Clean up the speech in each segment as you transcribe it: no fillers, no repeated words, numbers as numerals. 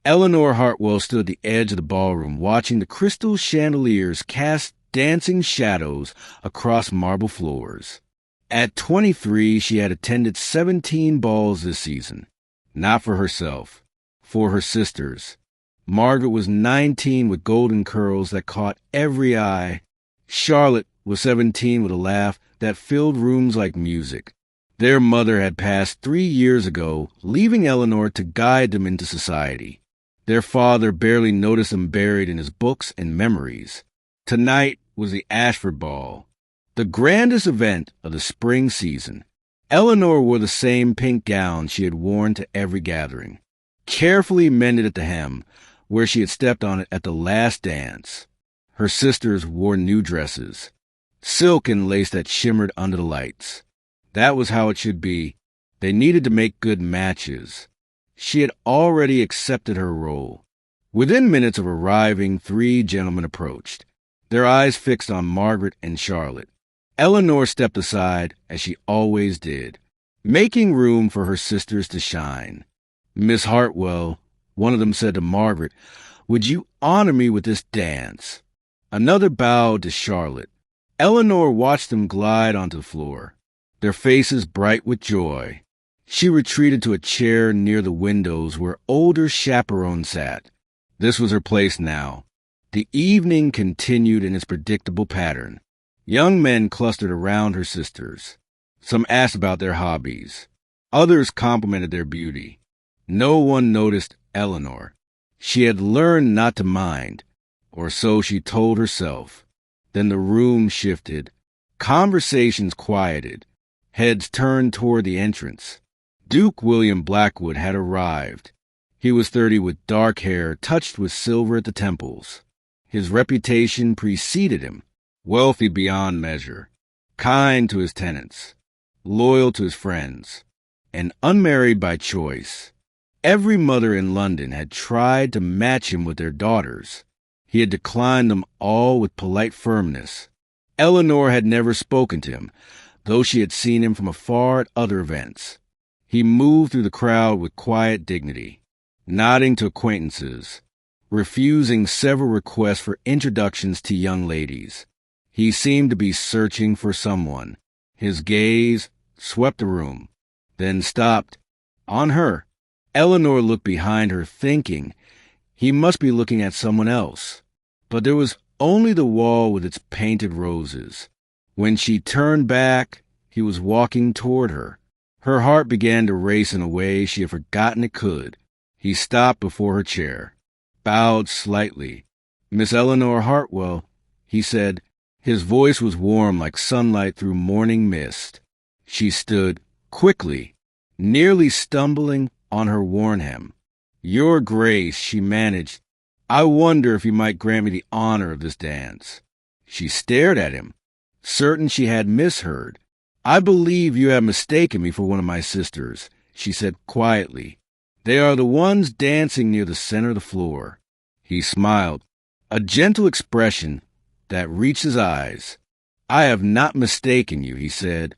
Eleanor Hartwell stood at the edge of the ballroom, watching the crystal chandeliers cast dancing shadows across marble floors. At 23, she had attended 17 balls this season. Not for herself, for her sisters. Margaret was 19 with golden curls that caught every eye. Charlotte was 17 with a laugh that filled rooms like music. Their mother had passed 3 years ago, leaving Eleanor to guide them into society. Their father barely noticed them buried in his books and memories. Tonight was the Ashford Ball, the grandest event of the spring season. Eleanor wore the same pink gown she had worn to every gathering, carefully mended at the hem, where she had stepped on it at the last dance. Her sisters wore new dresses, silk and lace that shimmered under the lights. That was how it should be. They needed to make good matches. She had already accepted her role. Within minutes of arriving, 3 gentlemen approached, their eyes fixed on Margaret and Charlotte. Eleanor stepped aside, as she always did, making room for her sisters to shine. Miss Hartwell, one of them said to Margaret, "Would you honor me with this dance?" Another bowed to Charlotte. Eleanor watched them glide onto the floor, their faces bright with joy. She retreated to a chair near the windows where older chaperones sat. This was her place now. The evening continued in its predictable pattern. Young men clustered around her sisters. Some asked about their hobbies. Others complimented their beauty. No one noticed Eleanor. She had learned not to mind, or so she told herself. Then the room shifted. Conversations quieted. Heads turned toward the entrance. Duke William Blackwood had arrived. He was 30 with dark hair touched with silver at the temples. His reputation preceded him, wealthy beyond measure, kind to his tenants, loyal to his friends, and unmarried by choice. Every mother in London had tried to match him with their daughters. He had declined them all with polite firmness. Eleanor had never spoken to him, though she had seen him from afar at other events. He moved through the crowd with quiet dignity, nodding to acquaintances, refusing several requests for introductions to young ladies. He seemed to be searching for someone. His gaze swept the room, then stopped on her. Eleanor looked behind her, thinking he must be looking at someone else. But there was only the wall with its painted roses. When she turned back, he was walking toward her. Her heart began to race in a way she had forgotten it could. He stopped before her chair, bowed slightly. "Miss Eleanor Hartwell," he said. His voice was warm like sunlight through morning mist. She stood quickly, nearly stumbling on her worn hem. "Your Grace," she managed, "I wonder if you might grant me the honor of this dance." She stared at him, certain she had misheard. "I believe you have mistaken me for one of my sisters," she said quietly. "They are the ones dancing near the center of the floor." He smiled, a gentle expression that reached his eyes. "I have not mistaken you," he said.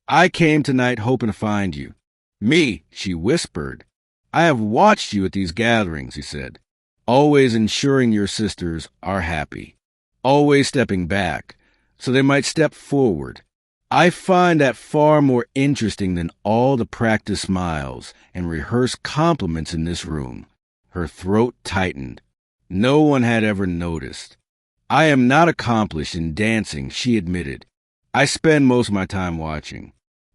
"I came tonight hoping to find you." "Me," she whispered. "I have watched you at these gatherings," he said, "always ensuring your sisters are happy, always stepping back so they might step forward. I find that far more interesting than all the practiced smiles and rehearsed compliments in this room." Her throat tightened. No one had ever noticed. "I am not accomplished in dancing," she admitted. "I spend most of my time watching."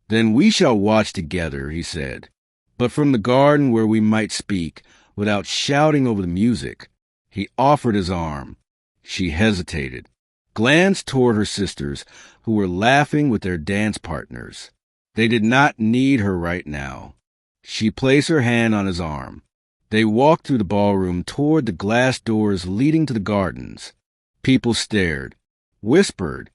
"Then we shall watch together," he said. "But from the garden where we might speak without shouting over the music." He offered his arm. She hesitated, glanced toward her sisters, who were laughing with their dance partners. They did not need her right now. She placed her hand on his arm. They walked through the ballroom toward the glass doors leading to the gardens. People stared, whispered,